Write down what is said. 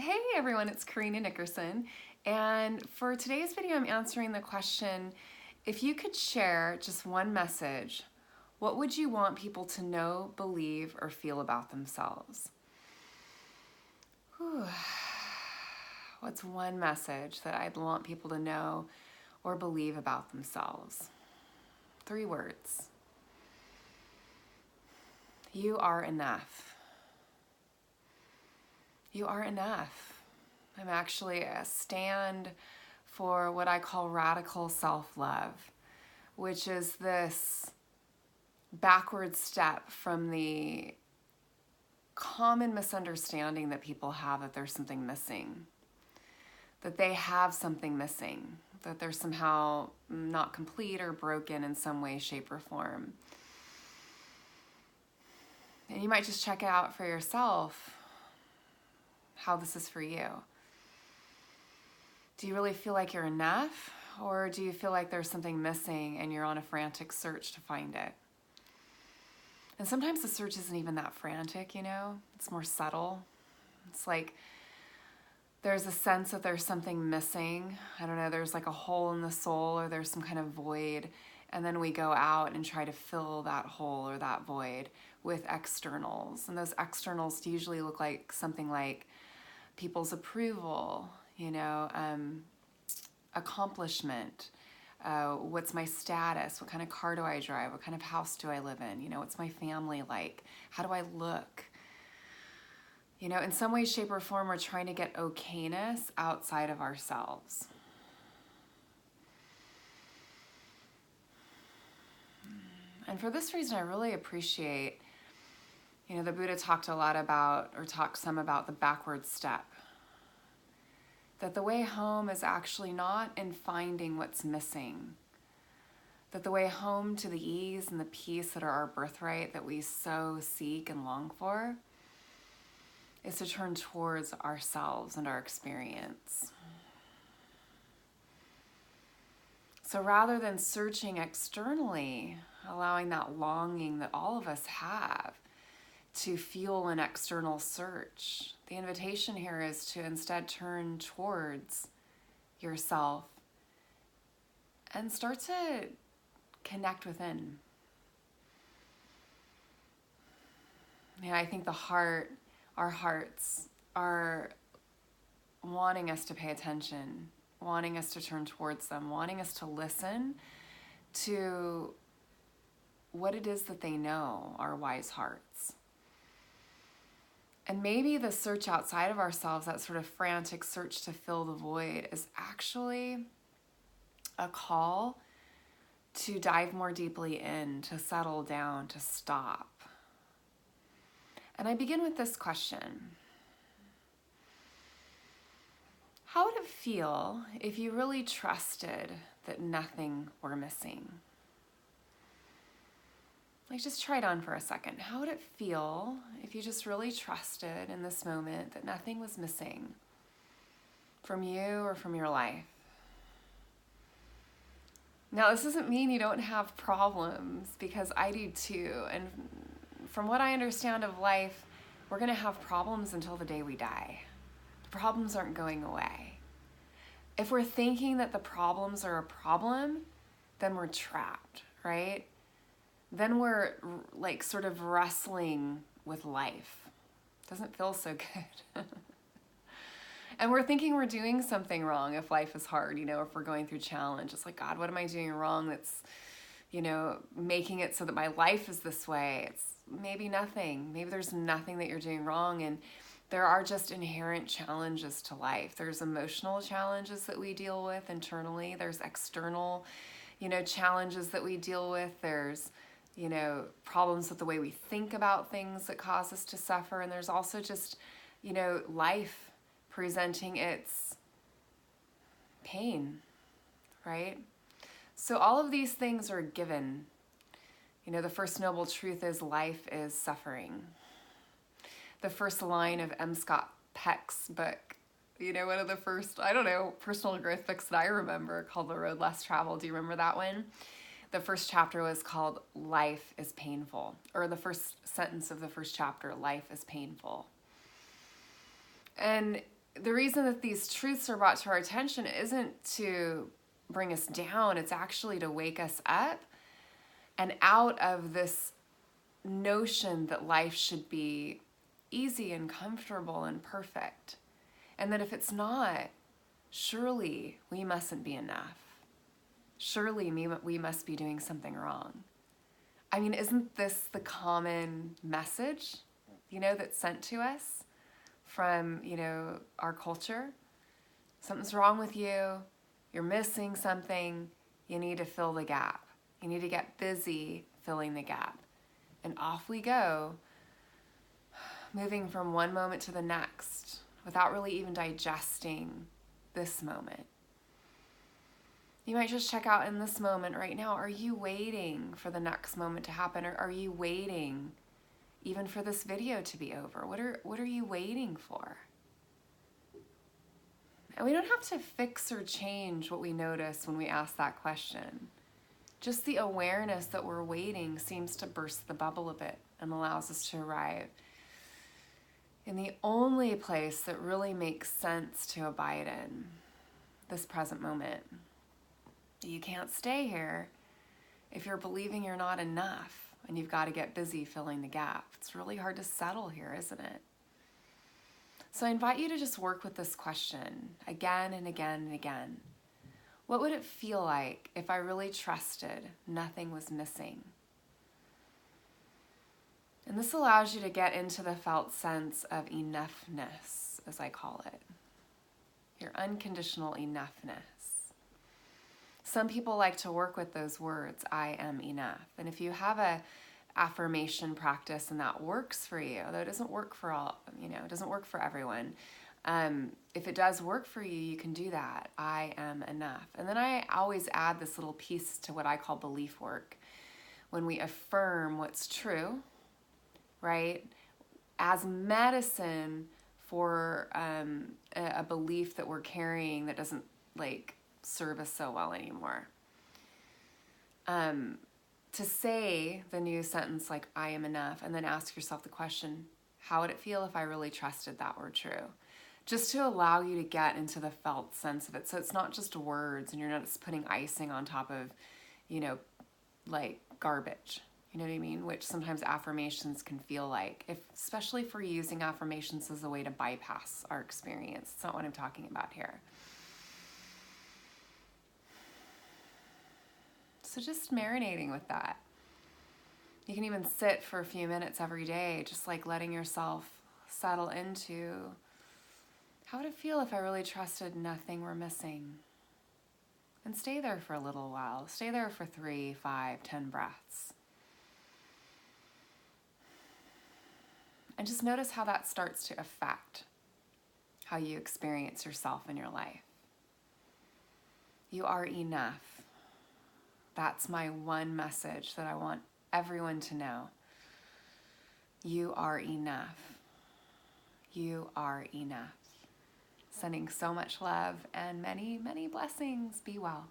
Hey everyone, it's Karina Nickerson, and for today's video I'm answering the question, if you could share just one message, what would you want people to know, believe, or feel about themselves? Whew. What's one message that I'd want people to know or believe about themselves? 3 words. You are enough. You are enough. I'm actually a stand for what I call radical self-love, which is this backward step from the common misunderstanding that people have that there's something missing, that they have something missing, that they're somehow not complete or broken in some way, shape, or form. And you might just check out for yourself how this is for you. Do you really feel like you're enough? Or do you feel like there's something missing and you're on a frantic search to find it? And sometimes the search isn't even that frantic, you know? It's more subtle. It's like there's a sense that there's something missing. I don't know, there's like a hole in the soul or there's some kind of void. And then we go out and try to fill that hole or that void with externals. And those externals usually look like something like people's approval, accomplishment, what's my status, what kind of car do I drive, what kind of house do I live in, what's my family like, how do I look? In some way, shape, or form, we're trying to get okayness outside of ourselves. And for this reason, I really appreciate, the Buddha talked a lot about, or talked some about the backward step. That the way home is actually not in finding what's missing. That the way home to the ease and the peace that are our birthright, that we so seek and long for, is to turn towards ourselves and our experience. So rather than searching externally, allowing that longing that all of us have to fuel an external search, the invitation here is to instead turn towards yourself and start to connect within. I think our hearts are wanting us to pay attention, wanting us to turn towards them, wanting us to listen to what it is that they know, our wise hearts. And maybe the search outside of ourselves, that sort of frantic search to fill the void, is actually a call to dive more deeply in, to settle down, to stop. And I begin with this question. How would it feel if you really trusted that nothing were missing? Like, just try it on for a second. How would it feel if you just really trusted in this moment that nothing was missing from you or from your life? Now, this doesn't mean you don't have problems, because I do too. And from what I understand of life, we're going to have problems until the day we die. The problems aren't going away. If we're thinking that the problems are a problem, then we're trapped, right? Then we're like sort of wrestling with life. Doesn't feel so good. And we're thinking we're doing something wrong if life is hard, if we're going through challenge. It's like, God, what am I doing wrong that's, making it so that my life is this way? It's maybe nothing. Maybe there's nothing that you're doing wrong, and there are just inherent challenges to life. There's emotional challenges that we deal with internally. There's external, challenges that we deal with. There's problems with the way we think about things that cause us to suffer. And there's also just, life presenting its pain, right? So all of these things are given. The first noble truth is life is suffering. The first line of M. Scott Peck's book, one of the first, personal growth books that I remember, called The Road Less Traveled. Do you remember that one? The first chapter was called Life is Painful, or the first sentence of the first chapter, life is painful. And the reason that these truths are brought to our attention isn't to bring us down, it's actually to wake us up and out of this notion that life should be easy and comfortable and perfect. And that if it's not, surely we mustn't be enough. Surely we must be doing something wrong. I mean, isn't this the common message, that's sent to us from, our culture? Something's wrong with you. You're missing something. You need to fill the gap. You need to get busy filling the gap. And off we go, moving from one moment to the next without really even digesting this moment. You might just check out in this moment right now. Are you waiting for the next moment to happen? Or are you waiting even for this video to be over? What are you waiting for? And we don't have to fix or change what we notice when we ask that question. Just the awareness that we're waiting seems to burst the bubble a bit and allows us to arrive in the only place that really makes sense to abide in, this present moment. You can't stay here if you're believing you're not enough and you've got to get busy filling the gap. It's really hard to settle here, isn't it? So I invite you to just work with this question again and again and again. What would it feel like if I really trusted nothing was missing? And this allows you to get into the felt sense of enoughness, as I call it. Your unconditional enoughness. Some people like to work with those words, I am enough. And if you have a affirmation practice and that works for you, though it doesn't work for all, it doesn't work for everyone. If it does work for you, you can do that. I am enough. And then I always add this little piece to what I call belief work. When we affirm what's true, right? As medicine for a belief that we're carrying that doesn't serve us so well anymore. To say the new sentence like, I am enough, and then ask yourself the question, how would it feel if I really trusted that were true? Just to allow you to get into the felt sense of it. So it's not just words and you're not just putting icing on top of, garbage. You know what I mean? Which sometimes affirmations can feel like, especially if we're using affirmations as a way to bypass our experience. It's not what I'm talking about here. So just marinating with that. You can even sit for a few minutes every day, just letting yourself settle into, how would it feel if I really trusted nothing were missing? And stay there for a little while. Stay there for 3, 5, 10 breaths. And just notice how that starts to affect how you experience yourself in your life. You are enough. That's my one message that I want everyone to know. You are enough. You are enough. Sending so much love and many, many blessings. Be well.